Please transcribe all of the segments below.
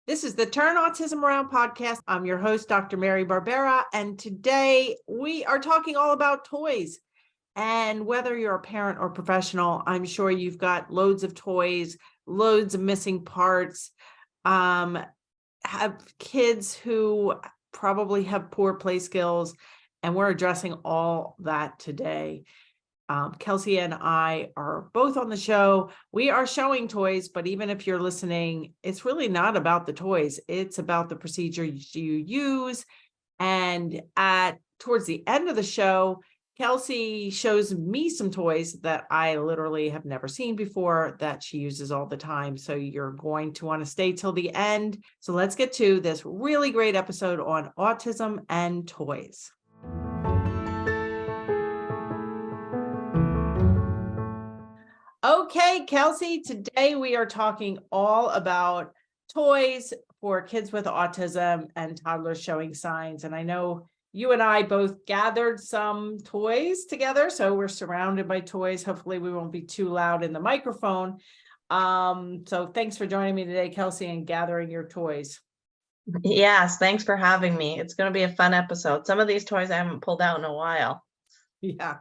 This is the Turn Autism Around podcast. I'm your host, Dr. Mary Barbera, and today we are talking all about toys. And whether you're a parent or professional, I'm sure you've got loads of toys, loads of missing parts, have kids who probably have poor play skills, and we're addressing all that today. Kelsey and I are both on the show. We are showing toys, but even if you're listening, it's really not about the toys. It's about the procedure you use. And towards the end of the show, Kelsey shows me some toys that I literally have never seen before that she uses all the time. So you're going to want to stay till the end. So let's get to this really great episode on autism and toys. Okay, Kelsey, today we are talking all about toys for kids with autism and toddlers showing signs. And I know you and I both gathered some toys together, so we're surrounded by toys. Hopefully we won't be too loud in the microphone. So thanks for joining me today, Kelsey, and gathering your toys. Yes, thanks for having me. It's going to be a fun episode. Some of these toys I haven't pulled out in a while. Yeah,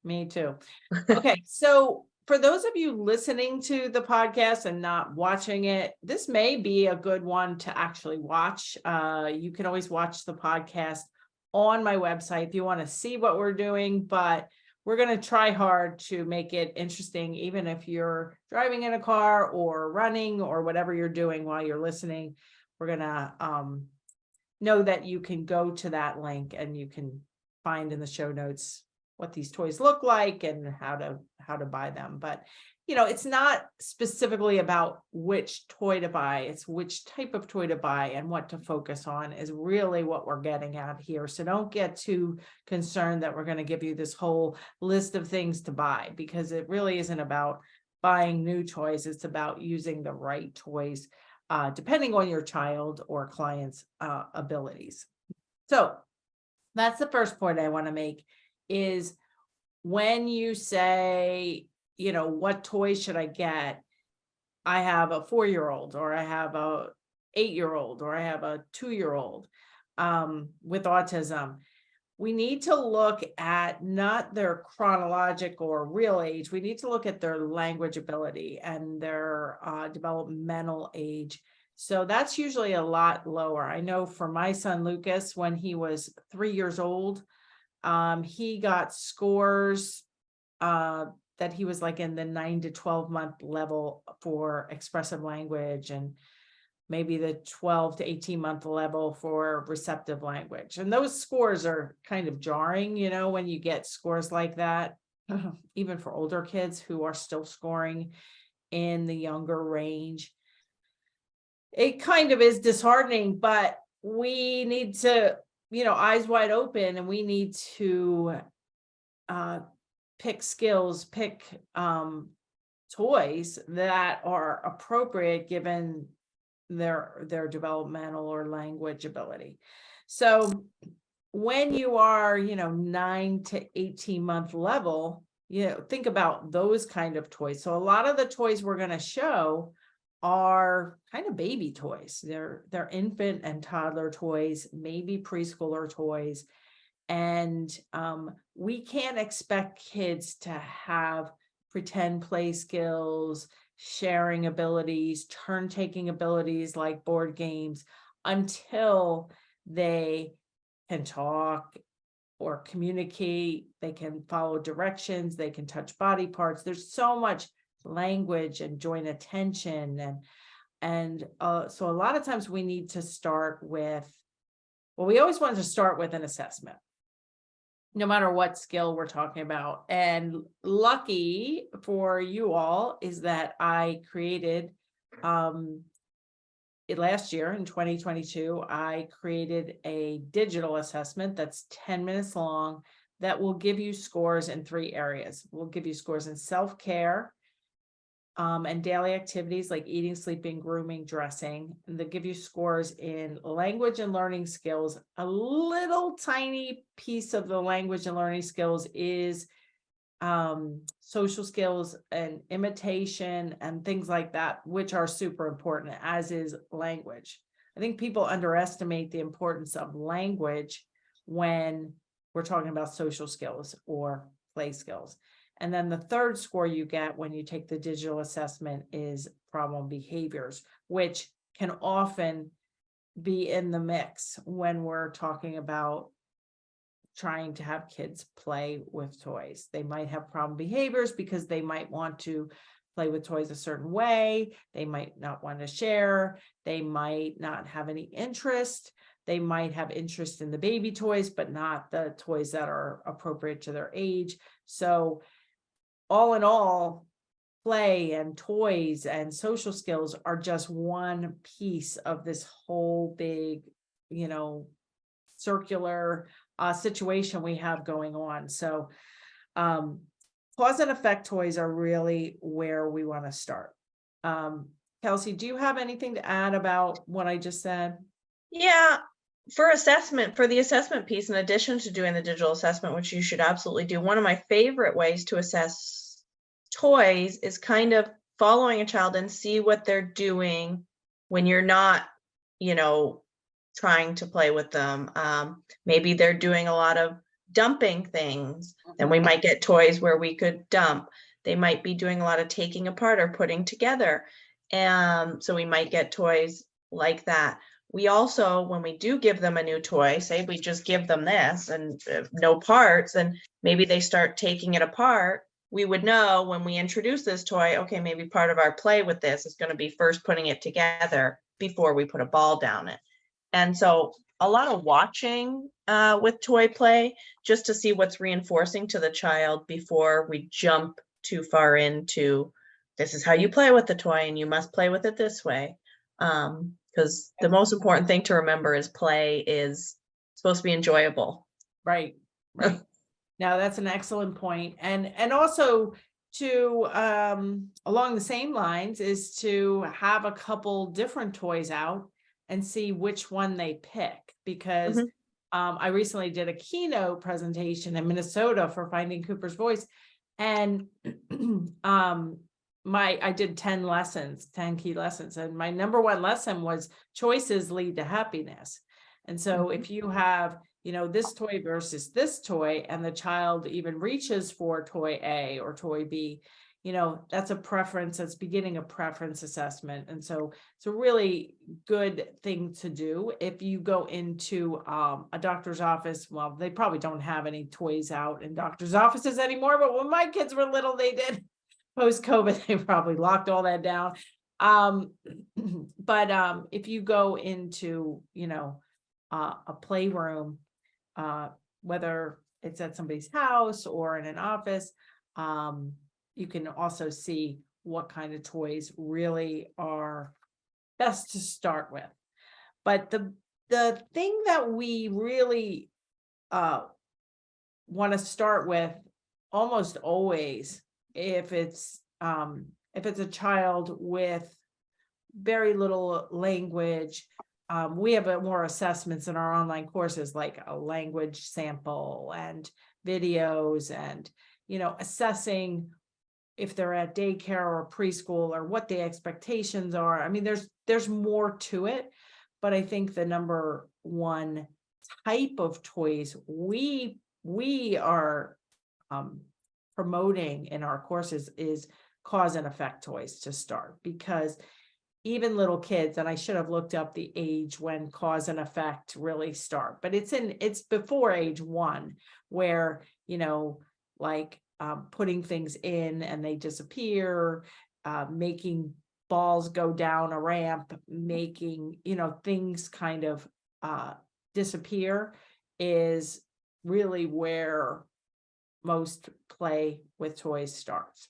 me too. Okay, so for those of you listening to the podcast and not watching it, this may be a good one to actually watch. You can always watch the podcast on my website if you want to see what we're doing, but we're going to try hard to make it interesting, even if you're driving in a car or running or whatever you're doing while you're listening. We're going to know that you can go to that link and you can find in the show notes what these toys look like and how to buy them. But it's not specifically about which toy to buy. It's which type of toy to buy and what to focus on is really what we're getting at here. So don't get too concerned that we're going to give you this whole list of things to buy, because it really isn't about buying new toys. It's about using the right toys, depending on your child or client's abilities. So that's the first point I want to make is when you say, what toy should I get? I have a 4-year-old, or I have a 8-year-old, or I have a 2-year-old with autism. We need to look at not their chronological or real age. We need to look at their language ability and their developmental age. So that's usually a lot lower. I know for my son, Lucas, when he was 3 years old, he got scores that he was like in the 9 to 12 month level for expressive language, and maybe the 12 to 18 month level for receptive language. And those scores are kind of jarring, when you get scores like that, even for older kids who are still scoring in the younger range. It kind of is disheartening, but we need to, eyes wide open, and we need to pick skills, pick toys that are appropriate given their developmental or language ability. So when you are, 9 to 18 month level, think about those kind of toys. So a lot of the toys we're going to show are kind of baby toys. They're infant and toddler toys, maybe preschooler toys. And we can't expect kids to have pretend play skills, sharing abilities, turn-taking abilities like board games until they can talk or communicate, they can follow directions, they can touch body parts. There's so much language and joint attention. And so a lot of times we need to start with, we always want to start with an assessment, no matter what skill we're talking about. And lucky for you all is that I created it last year in 2022, I created a digital assessment that's 10 minutes long that will give you scores in 3 areas. We'll give you scores in self-care, and daily activities like eating, sleeping, grooming, dressing. And they'll give you scores in language and learning skills. A little tiny piece of the language and learning skills is social skills and imitation and things like that, which are super important, as is language. I think people underestimate the importance of language when we're talking about social skills or play skills. And then the third score you get when you take the digital assessment is problem behaviors, which can often be in the mix when we're talking about trying to have kids play with toys. They might have problem behaviors because they might want to play with toys a certain way. They might not want to share. They might not have any interest. They might have interest in the baby toys, but not the toys that are appropriate to their age. So all in all, play and toys and social skills are just one piece of this whole big, circular situation we have going on. So cause and effect toys are really where we want to start. Kelsey, do you have anything to add about what I just said? Yeah, for the assessment piece, in addition to doing the digital assessment, which you should absolutely do, one of my favorite ways to assess toys is kind of following a child and see what they're doing when you're not, trying to play with them. Maybe they're doing a lot of dumping things, then we might get toys where we could dump. They might be doing a lot of taking apart or putting together. And so we might get toys like that. We also, when we do give them a new toy, say we just give them this and no parts, and maybe they start taking it apart, we would know when we introduce this toy, okay, maybe part of our play with this is going to be first putting it together before we put a ball down it. And so a lot of watching with toy play, just to see what's reinforcing to the child before we jump too far into, this is how you play with the toy and you must play with it this way. Because the most important thing to remember is play is supposed to be enjoyable. Right. Now that's an excellent point. And also to along the same lines is to have a couple different toys out and see which one they pick, because I recently did a keynote presentation in Minnesota for Finding Cooper's Voice, and I did 10 key lessons, and my number one lesson was choices lead to happiness. And so if you have, this toy versus this toy, and the child even reaches for toy A or toy B, that's a preference. That's beginning a preference assessment. And so it's a really good thing to do. If you go into a doctor's office, well, they probably don't have any toys out in doctor's offices anymore, but when my kids were little, they did. Post-COVID, they probably locked all that down. But if you go into, a playroom, whether it's at somebody's house or in an office, you can also see what kind of toys really are best to start with. But the thing that we really want to start with almost always, if it's a child with very little language, we have more assessments in our online courses, like a language sample and videos, and assessing if they're at daycare or preschool or what the expectations are. I mean, there's more to it, but I think the number one type of toys we are promoting in our courses is cause and effect toys to start, because even little kids, and I should have looked up the age when cause and effect really start, but it's before age 1, where, like putting things in and they disappear, making balls go down a ramp, making, things kind of disappear, is really where most play with toys starts.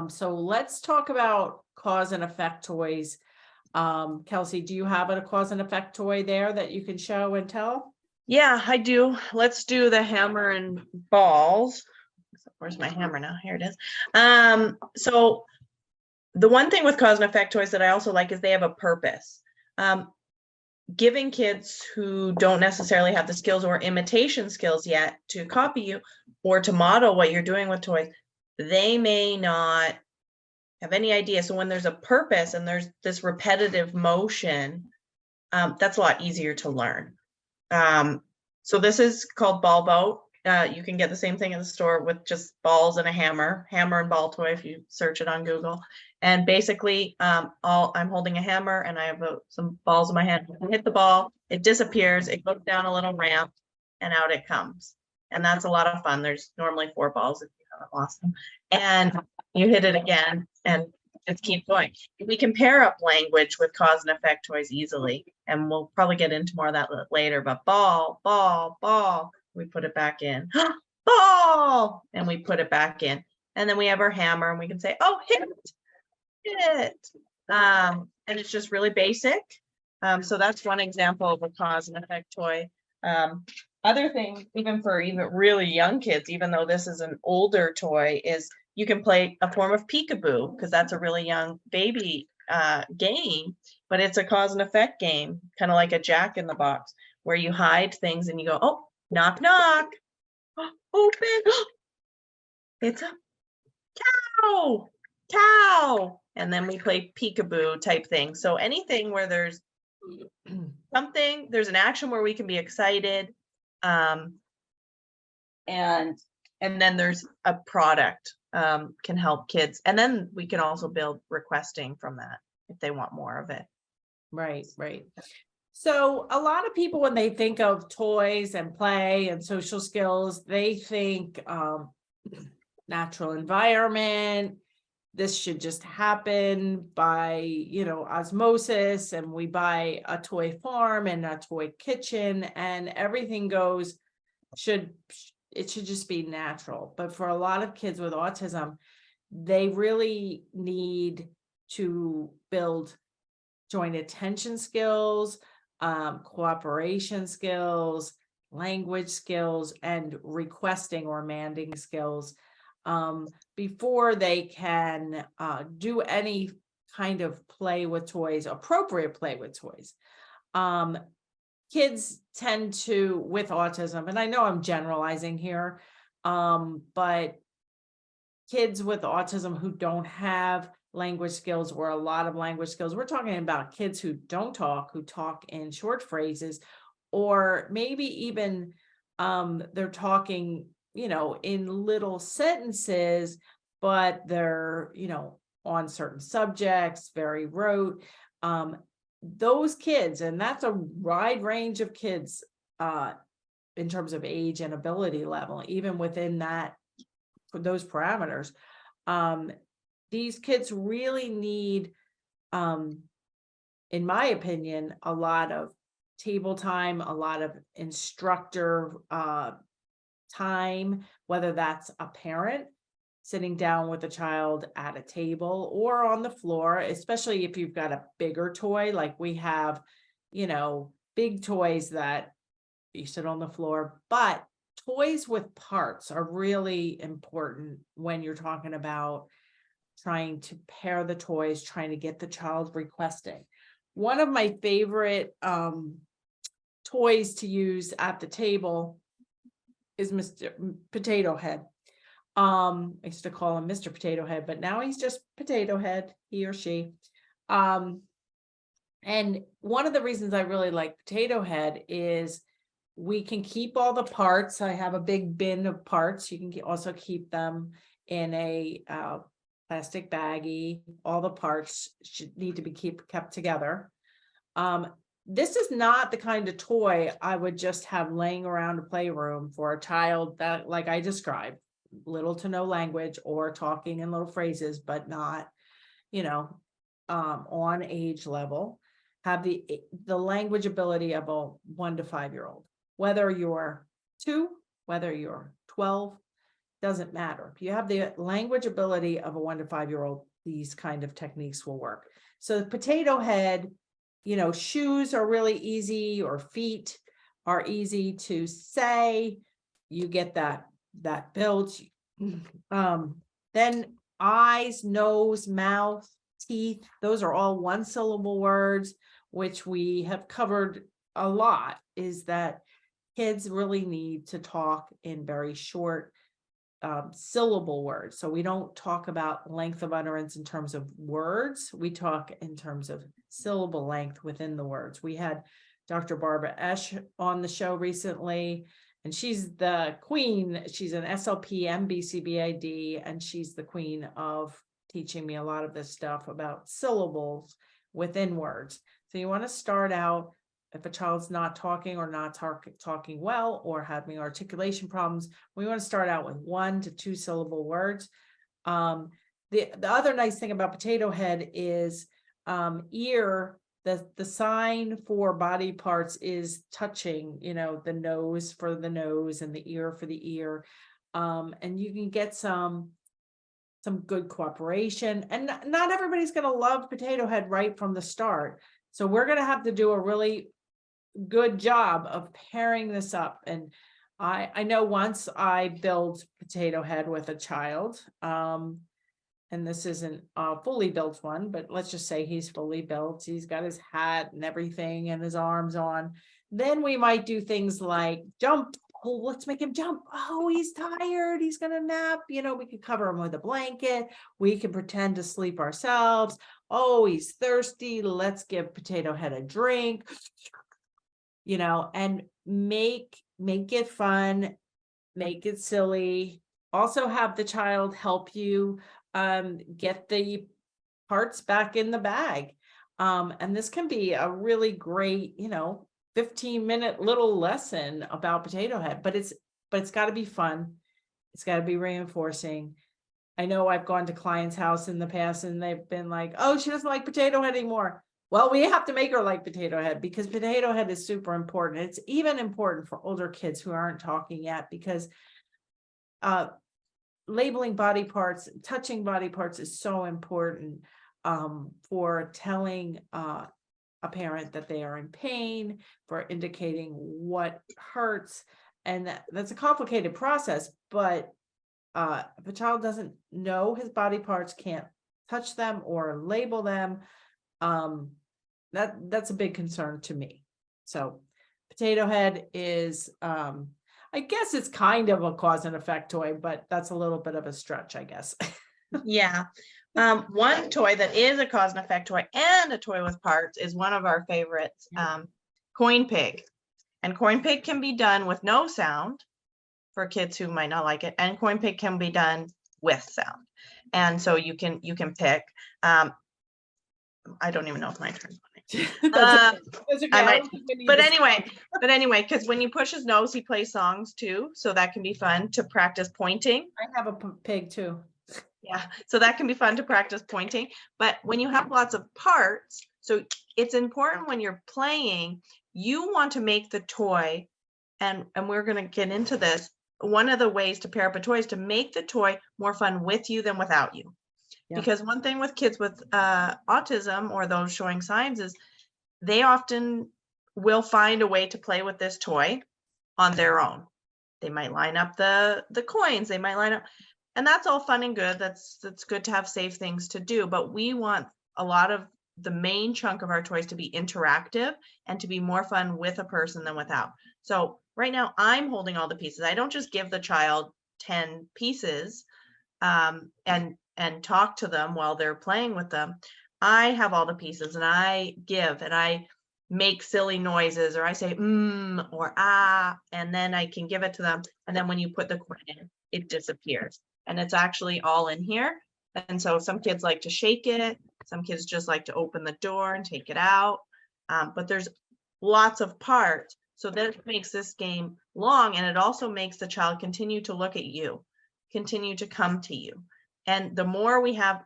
So let's talk about cause and effect toys. Kelsey, do you have a cause and effect toy there that you can show and tell? Yeah, I do. Let's do the hammer and balls. Where's my hammer now? Here it is. So the one thing with cause and effect toys that I also like is they have a purpose. Giving kids who don't necessarily have the skills or imitation skills yet to copy you or to model what you're doing with toys, they may not have any idea. So when there's a purpose and there's this repetitive motion, that's a lot easier to learn. So this is called Ball Boat. You can get the same thing in the store with just balls and a hammer and ball toy if you search it on Google. And basically, I'm holding a hammer and I have some balls in my hand. I hit the ball, it disappears, it goes down a little ramp, and out it comes. And that's a lot of fun. There's normally 4 balls if you haven't lost them. And you hit it again and just keep going. We can pair up language with cause and effect toys easily, and we'll probably get into more of that later. But ball, ball, ball, we put it back in. Ball, and we put it back in. And then we have our hammer, and we can say, "Oh, hit it." And it's just really basic. So that's one example of a cause and effect toy. Other thing, even for really young kids, even though this is an older toy, is you can play a form of peekaboo, because that's a really young baby game, but it's a cause and effect game, kind of like a Jack in the Box, where you hide things and you go, "Oh, knock, knock, open, it's a cow," and then we play peekaboo type thing. So anything where there's something, there's an action where we can be excited, and then there's a product can help kids, and then we can also build requesting from that if they want more of it. Right. So a lot of people, when they think of toys and play and social skills, they think natural environment. This should just happen by, osmosis, and we buy a toy farm and a toy kitchen and everything should just be natural. But for a lot of kids with autism, they really need to build joint attention skills, cooperation skills, language skills, and requesting or manding skills before they can do any kind of play with toys, appropriate play with toys. Kids tend to, with autism, and I know I'm generalizing here, but kids with autism who don't have language skills or a lot of language skills, we're talking about kids who don't talk, who talk in short phrases, or maybe even they're talking, in little sentences, but they're, on certain subjects, very rote. Those kids, and that's a wide range of kids in terms of age and ability level, even within those parameters. These kids really need, in my opinion, a lot of table time, a lot of instructor time, whether that's a parent sitting down with a child at a table or on the floor, especially if you've got a bigger toy, like we have, big toys that you sit on the floor, but toys with parts are really important when you're talking about trying to pair the toys, trying to get the child requesting. One of my favorite toys to use at the table is Mr. Potato Head. I used to call him Mr. Potato Head, but now he's just Potato Head, he or she. And one of the reasons I really like Potato Head is we can keep all the parts. I have a big bin of parts. You can also keep them in a plastic baggie. All the parts should need to be kept together. This is not the kind of toy I would just have laying around a playroom for a child that, like I described, little to no language or talking in little phrases, but not, on age level, have the language ability of a 1 to 5 year old. Whether you're 2, whether you're 12, doesn't matter. If you have the language ability of a 1 to 5 year old, these kind of techniques will work. So the Potato Head, shoes are really easy, or feet are easy to say. You get that built. Then eyes, nose, mouth, teeth, those are all 1 syllable words, which we have covered a lot, is that kids really need to talk in very short syllable words. So we don't talk about length of utterance in terms of words. We talk in terms of syllable length within the words. We had Dr. Barbara Esch on the show recently, and she's the queen. She's an SLP MBCBID, and she's the queen of teaching me a lot of this stuff about syllables within words. So you want to start out, if a child's not talking or not talking well or having articulation problems, we want to start out with 1 to 2 syllable words. The other nice thing about potato head is ear. The sign for body parts is touching, the nose for the nose and the ear for the ear. And you can get some good cooperation, and not everybody's going to love potato head right from the start. So we're going to have to do a really good job of pairing this up. And I know once I built potato head with a child, and this isn't a fully built one, but let's just say he's fully built. He's got his hat and everything and his arms on. Then we might do things like jump. Oh, let's make him jump. Oh, he's tired. He's going to nap. We could cover him with a blanket. We can pretend to sleep ourselves. Oh, he's thirsty. Let's give potato head a drink, and make it fun, make it silly. Also have the child help you get the parts back in the bag. And this can be a really great, 15-minute little lesson about potato head, but it's got to be fun. It's got to be reinforcing. I know I've gone to clients' house in the past and they've been like, oh, she doesn't like potato head anymore. Well, we have to make her like potato head, because potato head is super important. It's even important for older kids who aren't talking yet, because labeling body parts, touching body parts is so important for telling a parent that they are in pain, for indicating what hurts. And that's a complicated process, but if a child doesn't know his body parts, can't touch them or label them, that's a big concern to me. So potato head is, I guess it's kind of a cause and effect toy, but that's a little bit of a stretch, I guess. Yeah. One toy that is a cause and effect toy and a toy with parts is one of our favorites, Coin Pig. And Coin Pig can be done with no sound for kids who might not like it, and Coin Pig can be done with sound. And so you can pick. I don't even know if my turn's on. I might, but anyway, because when you push his nose, he plays songs too, so that can be fun to practice pointing. I have a pig too. Yeah, so that can be fun to practice pointing. But when you have lots of parts, so it's important when you're playing, you want to make the toy, and we're going to get into this. One of the ways to pair up a toy is to make the toy more fun with you than without you. Yeah. Because one thing with kids with autism or those showing signs is they often will find a way to play with this toy on their own. They might line up the coins, they might line up, and that's all fun and good. That's good to have safe things to do, but we want a lot of the main chunk of our toys to be interactive and to be more fun with a person than without. So right now I'm holding all the pieces. I don't just give the child 10 pieces and talk to them while they're playing with them. I have all the pieces and I give and I make silly noises, or I say or ah, and then I can give it to them. And then when you put the coin in, it disappears. And it's actually all in here. And so some kids like to shake it. Some kids just like to open the door and take it out. But there's lots of parts. So that makes this game long, and it also makes the child continue to look at you, continue to come to you. And the more we have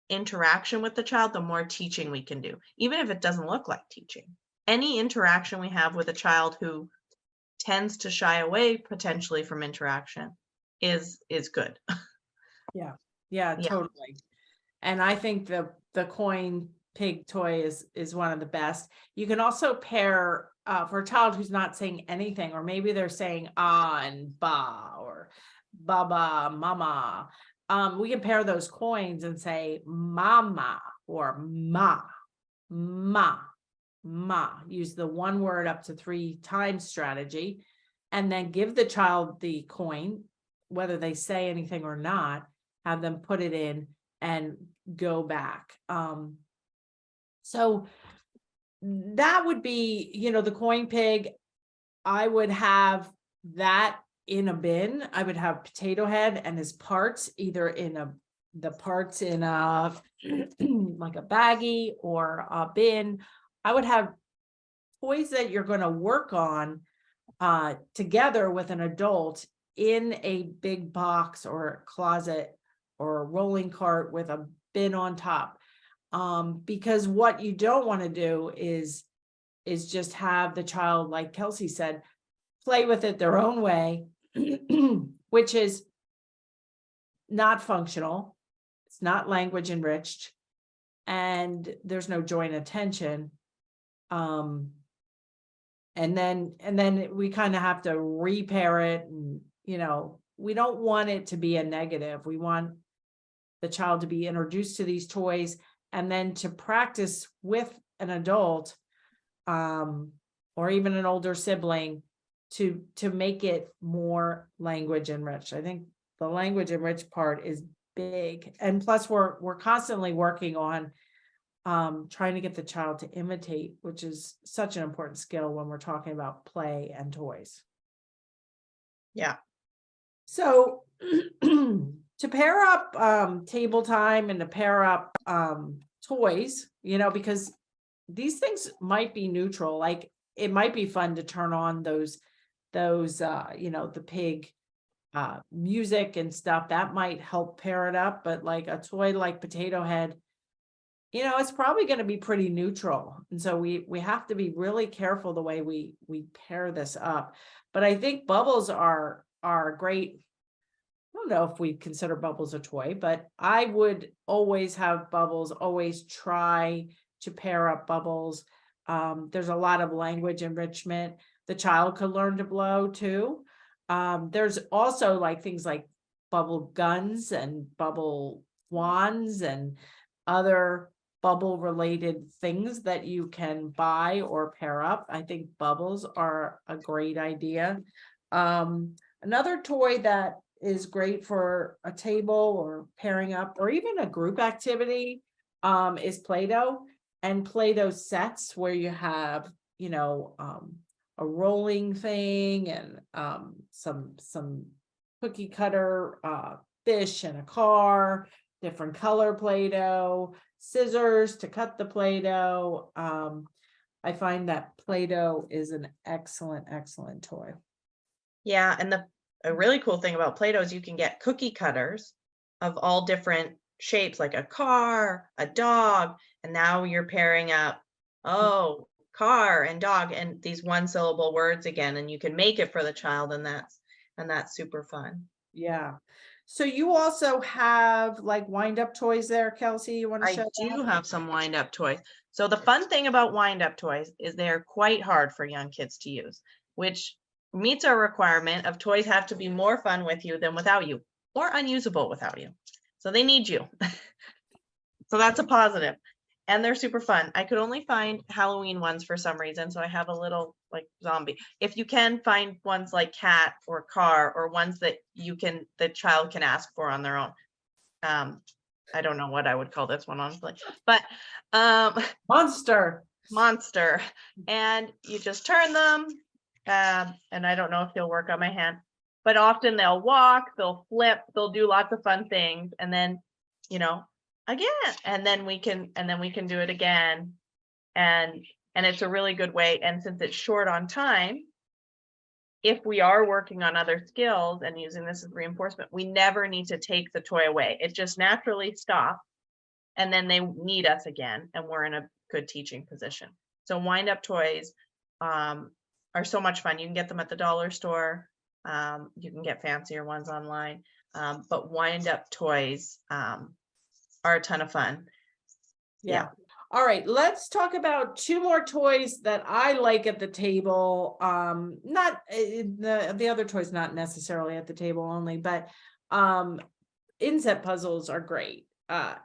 interaction with the child, the more teaching we can do, even if it doesn't look like teaching. Any interaction we have with a child who tends to shy away potentially from interaction is good. Yeah, totally. And I think the Coin Pig toy is one of the best. You can also pair for a child who's not saying anything, or maybe they're saying ah and ba or baba, mama. We can pair those coins and say mama or ma, ma, ma. Use the one word up to 3 times strategy, and then give the child the coin, whether they say anything or not, have them put it in and go back. So that would be, the coin pig. I would have that in a bin. I would have Potato Head and his parts either in the parts in a like a baggie or a bin. I would have toys that you're going to work on together with an adult in a big box or closet or a rolling cart with a bin on top. Because what you don't want to do is just have the child, like Kelsey said, play with it their own way, which is not functional. It's not language enriched, and there's no joint attention. And then we kind of have to repair it, and we don't want it to be a negative. We want the child to be introduced to these toys and then to practice with an adult, or even an older sibling, to make it more language enriched. I think the language enriched part is big, and plus we're constantly working on trying to get the child to imitate, which is such an important skill when we're talking about play and toys. Yeah. So to pair up table time and to pair up toys, because these things might be neutral. Like it might be fun to turn on those the pig music and stuff that might help pair it up. But like a toy like Potato Head, it's probably going to be pretty neutral. And so we have to be really careful the way we pair this up. But I think bubbles are great. I don't know if we consider bubbles a toy, but I would always have bubbles, always try to pair up bubbles. There's a lot of language enrichment. The child could learn to blow too. There's also like things like bubble guns and bubble wands and other bubble related things that you can buy or pair up. I think bubbles are a great idea. Another toy that is great for a table or pairing up or even a group activity is Play-Doh, and Play-Doh sets where you have, a rolling thing and some cookie cutter fish and a car, different color Play-Doh, scissors to cut the Play-Doh. I find that Play-Doh is an excellent toy. Yeah, and a really cool thing about Play-Doh is you can get cookie cutters of all different shapes, like a car, a dog, and now you're pairing up, car and dog, and these one-syllable words again, and you can make it for the child, and that's super fun. Yeah. So you also have like wind-up toys there, Kelsey. You want to show I do that? have some wind-up toys. So the fun thing about wind-up toys is they're quite hard for young kids to use, which meets our requirement of toys have to be more fun with you than without you, or unusable without you. So they need you. So that's a positive. And they're super fun. I could only find Halloween ones for some reason, so I have a little like zombie. If you can find ones like cat or car, or ones that the child can ask for on their own. I don't know what I would call this one, honestly, but Monster. And you just turn them, and I don't know if they'll work on my hand, but often they'll walk, they'll flip, they'll do lots of fun things, and then again, and then we can do it again, and it's a really good way. And since it's short on time, if we are working on other skills and using this as reinforcement, we never need to take the toy away. It just naturally stops, and then they need us again, and we're in a good teaching position. So wind-up toys are so much fun. You can get them at the dollar store. You can get fancier ones online, but wind-up toys are a ton of fun. Yeah. All right, let's talk about two more toys that I like at the table. Not the other toys, not necessarily at the table only, but inset puzzles are great.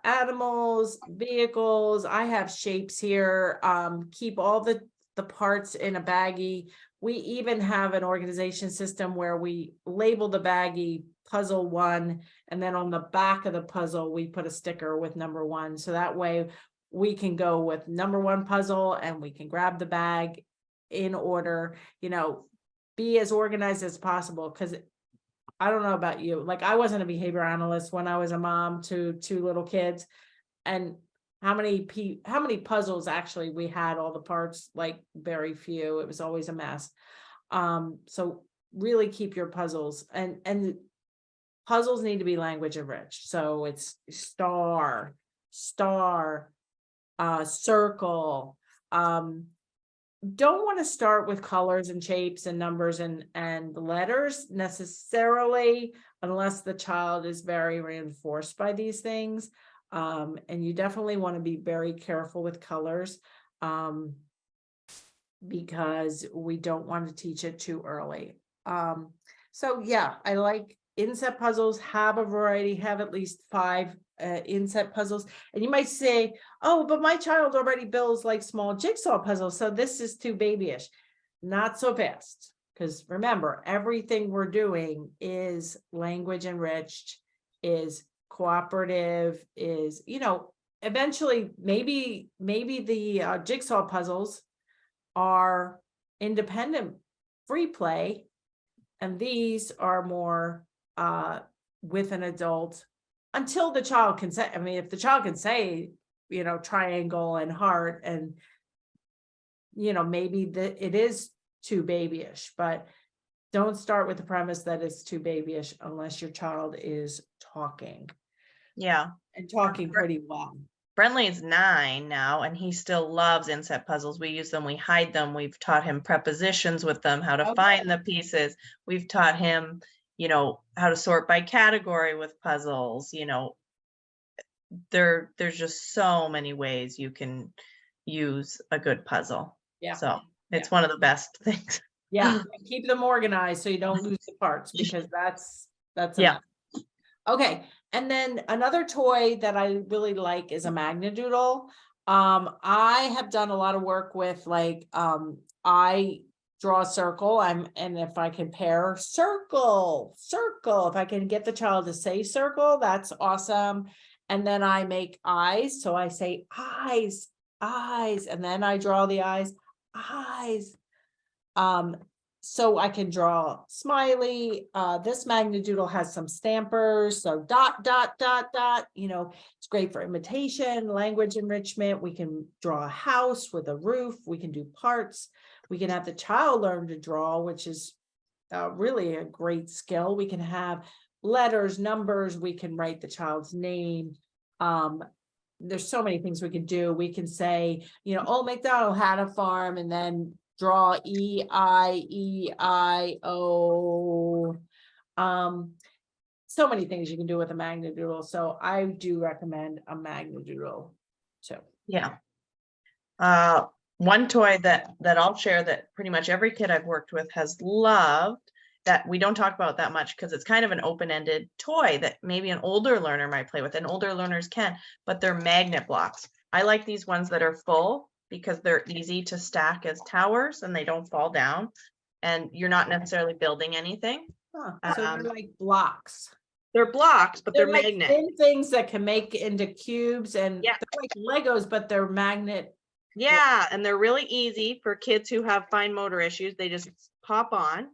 Animals, vehicles. I have shapes here. Keep all the parts in a baggie. We even have an organization system where we label the baggie puzzle 1, and then on the back of the puzzle, we put a sticker with number 1. So that way we can go with number 1 puzzle and we can grab the bag in order, be as organized as possible. Because I don't know about you, like I wasn't a behavior analyst when I was a mom to 2 little kids. And how many puzzles actually we had, all the parts, like very few. It was always a mess. So really keep your puzzles, and puzzles need to be language enriched. So it's star, circle. Don't want to start with colors and shapes and numbers and letters necessarily, unless the child is very reinforced by these things. And you definitely want to be very careful with colors, because we don't want to teach it too early. So yeah, I like inset puzzles. Have a variety, have at least 5 inset puzzles. And you might say, oh, but my child already builds like small jigsaw puzzles, so this is too babyish. Not so fast, because remember, everything we're doing is language enriched, is cooperative, is, eventually maybe the jigsaw puzzles are independent free play, and these are more with an adult, until the child can say, if the child can say, triangle and heart, and maybe it is too babyish, but don't start with the premise that it's too babyish unless your child is talking. Yeah. And talking pretty well. Brentley's 9 now, and he still loves inset puzzles. We use them, we hide them. We've taught him prepositions with them, how to find the pieces. We've taught him, how to sort by category with puzzles. There's just so many ways you can use a good puzzle. Yeah. So it's one of the best things. Yeah. And keep them organized so you don't lose the parts, because that's Yeah. Okay. And then another toy that I really like is a Magnadoodle. I have done a lot of work with, like, I draw a circle. And if I can pair circle, if I can get the child to say circle, that's awesome. And then I make eyes. So I say eyes, and then I draw the eyes. So I can draw smiley. This Magnadoodle has some stampers. So dot, dot, dot, dot, it's great for imitation, language enrichment. We can draw a house with a roof. We can do parts. We can have the child learn to draw, which is really a great skill. We can have letters, numbers. We can write the child's name. There's so many things we can do. We can say, Old MacDonald had a farm, and then draw E-I-E-I-O. So many things you can do with a Magnadoodle. So I do recommend a Magnadoodle too. Yeah. One toy that I'll share that pretty much every kid I've worked with has loved, that we don't talk about that much because it's kind of an open-ended toy that maybe an older learner might play with, and older learners can, but they're magnet blocks. I like these ones that are full, because they're easy to stack as towers and they don't fall down, and you're not necessarily building anything. So they're like blocks. They're blocks, but they're like magnet. Thin things that can make into cubes, and yeah, they're like Legos, but they're magnet. Yeah, and they're really easy for kids who have fine motor issues. They just pop on.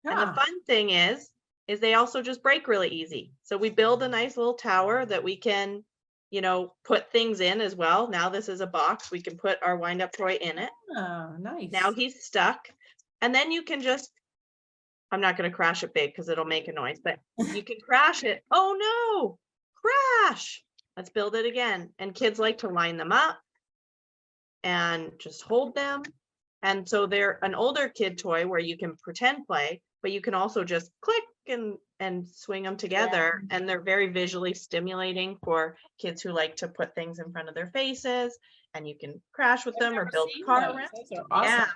And the fun thing is they also just break really easy. So we build a nice little tower that we can, put things in as well. Now this is a box. We can put our wind-up toy in it. Oh, nice. Now he's stuck. And then you can just, I'm not going to crash it big because it'll make a noise, but you can crash it. Oh no, crash. Let's build it again. And kids like to line them up and just hold them. And so they're an older kid toy where you can pretend play, but you can also just click and swing them together. And they're very visually stimulating for kids who like to put things in front of their faces, and you can crash with them or build a car around. Awesome. Yeah.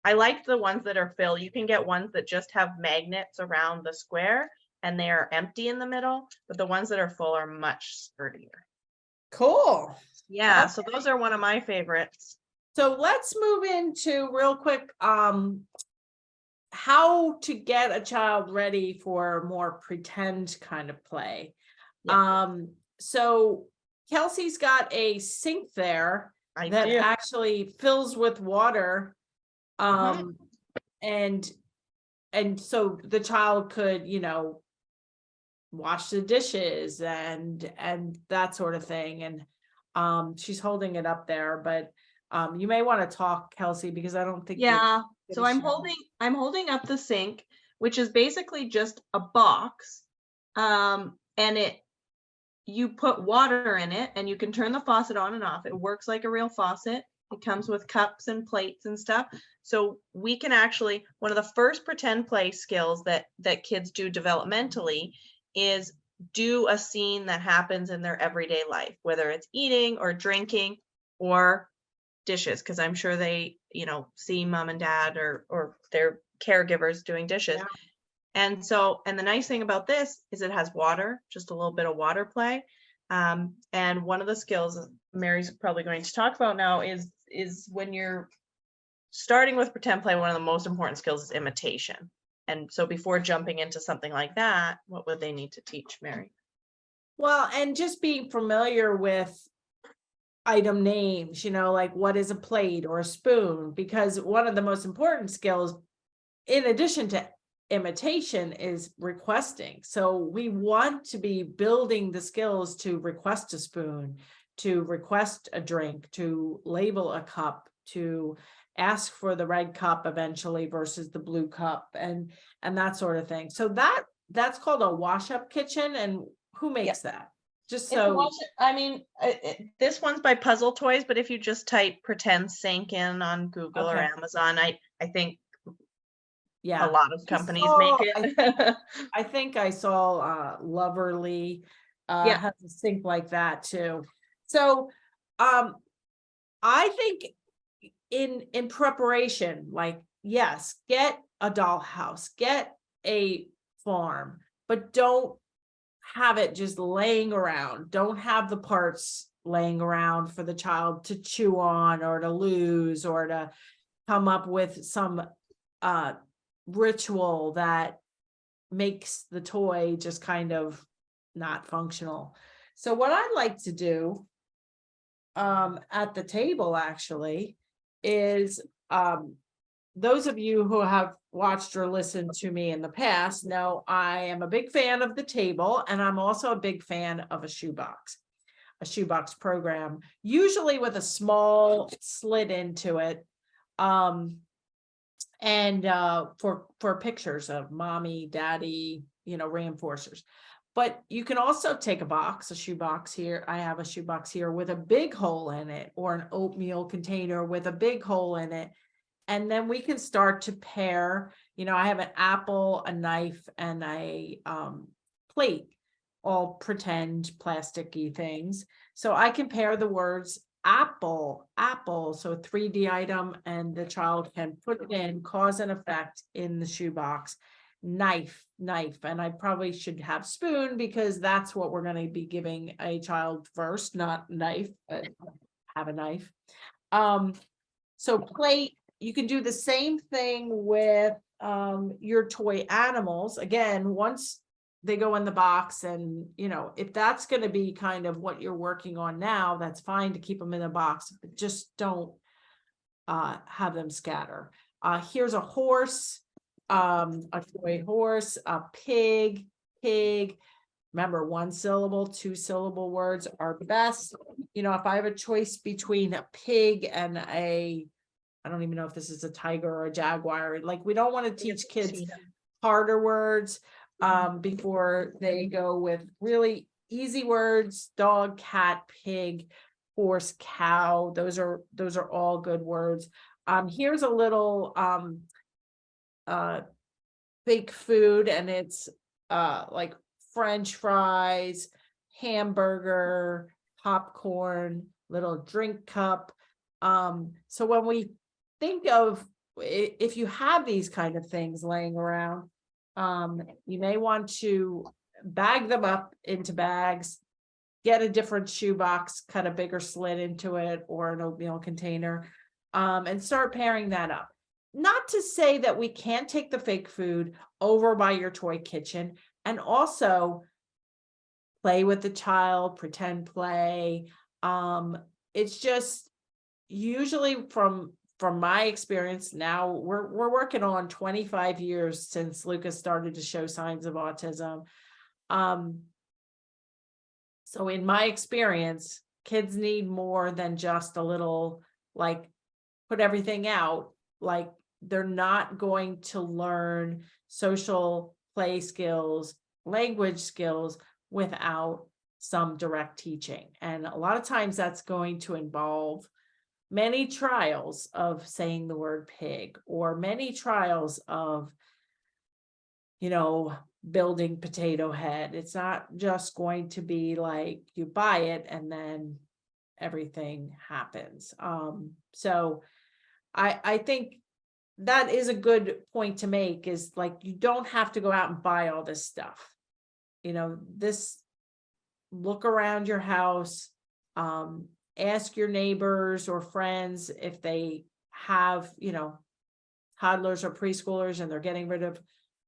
I like the ones that are filled. You can get ones that just have magnets around the square and they are empty in the middle, but the ones that are full are much sturdier. Cool. Yeah. Okay. So those are one of my favorites. So let's move into real quick, how to get a child ready for more pretend kind of play. Yeah. So Kelsey's got a sink there I that do. actually fills with water. Mhm. And so the child could, wash the dishes and that sort of thing. And she's holding it up there, but you may want to talk, Kelsey, because I don't think you're Yeah. gonna So I'm show. holding up the sink, which is basically just a box. And you put water in it and you can turn the faucet on and off. It works like a real faucet. It comes with cups and plates and stuff. So we can actually, one of the first pretend play skills that kids do developmentally is do a scene that happens in their everyday life, whether it's eating or drinking or dishes, because I'm sure they, see mom and dad or their caregivers doing dishes. Yeah. And the nice thing about this is it has water, just a little bit of water play. And one of the skills Mary's probably going to talk about now is when you're starting with pretend play, one of the most important skills is imitation. And so before jumping into something like that, what would they need to teach, Mary? Well, and just being familiar with item names, like what is a plate or a spoon, because one of the most important skills, in addition to imitation, is requesting. So we want to be building the skills to request a spoon, to request a drink, to label a cup, to ask for the red cup eventually versus the blue cup, and that sort of thing. So that's called a wash-up kitchen. And who makes that? Just It's a so. I mean, this one's by Puzzle Toys, but if you just type pretend sink in on Google or Okay. Amazon, I think a Yeah. lot of I companies make saw, it. I think I saw Loverly Yeah. has a sink like that too. So um I think in preparation, like, yes, get a dollhouse, get a farm, but don't have it just laying around. Don't have the parts laying around for the child to chew on or to lose or to come up with some uh ritual that makes the toy just kind of not functional. So what I like to do at the table actually is those of you who have watched or listened to me in the past know I am a big fan of the table, and I'm also a big fan of a shoebox program, usually with a small slit into it. And for pictures of mommy, daddy, reinforcers. But you can also take a shoebox here. I have a shoebox here with a big hole in it, or an oatmeal container with a big hole in it. And then we can start to pair, I have an apple, a knife, and a plate, all pretend plasticky things. So I can pair the words apple, so 3D item, and the child can put it in, cause and effect in the shoebox. Knife, and I probably should have spoon, because that's what we're going to be giving a child first, not knife, but have a knife. So plate, you can do the same thing with your toy animals. Again, once they go in the box, and if that's going to be kind of what you're working on now, that's fine to keep them in a box, but just don't have them scatter. Here's a horse, a toy horse, a pig. Remember, 1-syllable, 2-syllable words are best. If I have a choice between a pig and I don't even know if this is a tiger or a jaguar. Like, we don't want to teach kids harder words before they go with really easy words. Dog, cat, pig, horse, cow. Those are all good words. Here's a little fake food, and it's like French fries, hamburger, popcorn, little drink cup. So when we think of, if you have these kind of things laying around, you may want to bag them up into bags, get a different shoebox, cut a bigger slit into it, or an oatmeal container, and start pairing that up. not to say that we can't take the fake food over by your toy kitchen, and also play with the child, pretend play. It's just usually from my experience now, we're working on 25 years since Lucas started to show signs of autism. Um, so in my experience, kids need more than just a little, like, put everything out. Like, they're not going to learn social play skills, language skills without some direct teaching. And a lot of times that's going to involve many trials of saying the word pig, or many trials of, building potato head. It's not just going to be like you buy it and then everything happens. So I think that is a good point to make, is like, you don't have to go out and buy all this stuff. Look around your house, ask your neighbors or friends if they have, toddlers or preschoolers and they're getting rid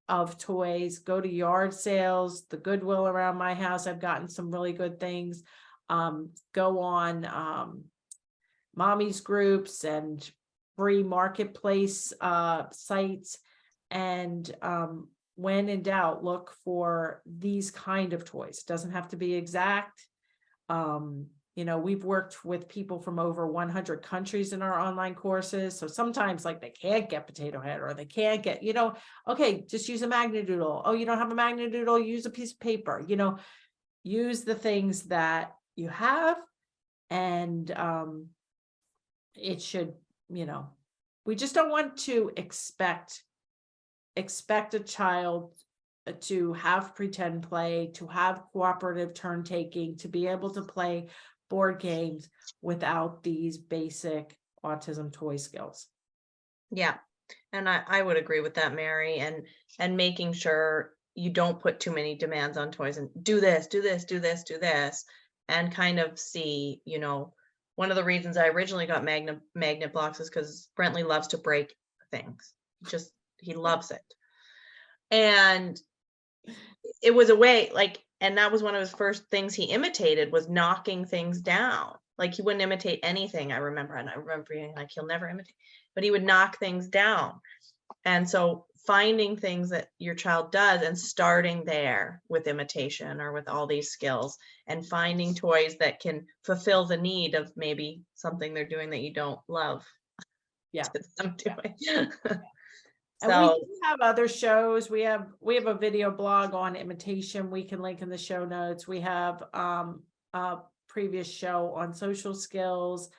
of toys. Go to yard sales, the Goodwill around my house. I've gotten some really good things. Go on mommy's groups and free marketplace sites. And when in doubt, look for these kind of toys. It doesn't have to be exact. We've worked with people from over 100 countries in our online courses. So sometimes, like, they can't get potato head, or they can't get, okay, just use a magnet doodle. Oh, you don't have a magnet doodle, use a piece of paper, use the things that you have. And it should, we just don't want to expect a child to have pretend play, to have cooperative turn taking, to be able to play board games without these basic autism toy skills. Yeah. And I would agree with that, Mary, and making sure you don't put too many demands on toys and do this, do this, do this, do this, and kind of see, one of the reasons I originally got magnet blocks is because Brentley loves to break things. He loves it. And it was a way, like, and that was one of his first things he imitated, was knocking things down. Like, he wouldn't imitate anything, I remember. And I remember being like, he'll never imitate, but he would knock things down. And so finding things that your child does and starting there with imitation or with all these skills, and finding toys that can fulfill the need of maybe something they're doing that you don't love. Yeah. Them doing. Yeah. And we do have other shows. We have a video blog on imitation we can link in the show notes. We have a previous show on social skills.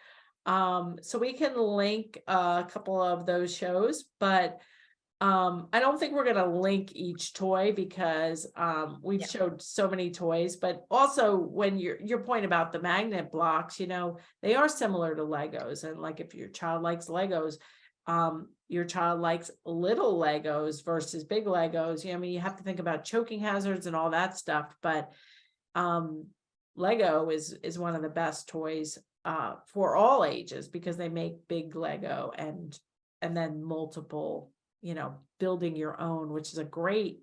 So we can link a couple of those shows, but I don't think we're going to link each toy, because we've showed so many toys. But also, when your point about the magnet blocks, they are similar to Legos. And like, if your child likes Legos, your child likes little Legos versus big Legos. You have to think about choking hazards and all that stuff. But Lego is one of the best toys for all ages, because they make big Lego and then multiple, building your own, which is a great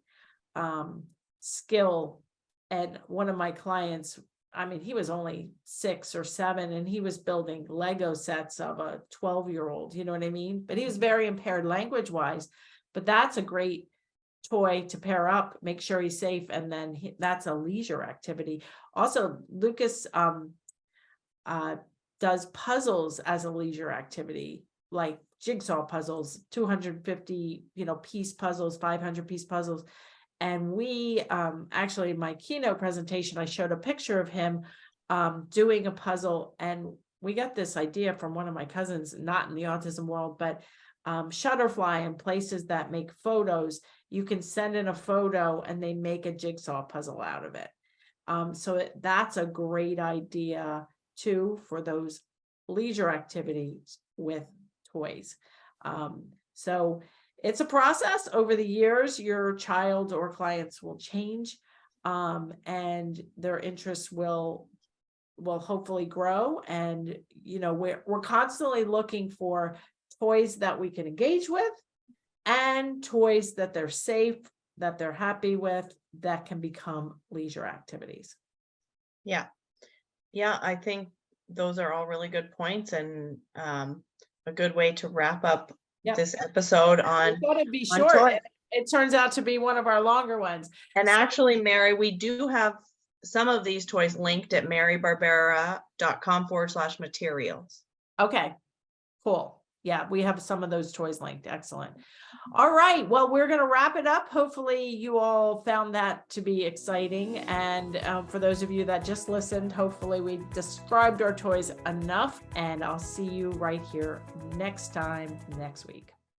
skill. And one of my clients, he was only 6 or 7, and he was building Lego sets of a 12-year-old, you know what I mean? But he was very impaired language wise. But that's a great toy to pair up, make sure he's safe, and then that's a leisure activity. Also, Lucas does puzzles as a leisure activity, like jigsaw puzzles, 250 piece puzzles, 500 piece puzzles. And we actually, in my keynote presentation, I showed a picture of him doing a puzzle, and we got this idea from one of my cousins, not in the autism world, but Shutterfly and places that make photos. You can send in a photo and they make a jigsaw puzzle out of it. So that's a great idea too, for those leisure activities with toys. So it's a process. Over the years, your child or clients will change, and their interests will hopefully grow. And we're constantly looking for toys that we can engage with and toys that they're safe, that they're happy with, that can become leisure activities. Yeah. Yeah, I think those are all really good points, and a good way to wrap up Yep. this episode on We thought it'd be on short. toys. It turns out to be one of our longer ones. And So- actually, Mary, we do have some of these toys linked at marybarbera.com/materials. Okay, cool. Yeah, we have some of those toys linked. Excellent. All right. Well, we're going to wrap it up. Hopefully you all found that to be exciting. And for those of you that just listened, hopefully we described our toys enough, and I'll see you right here next time, next week.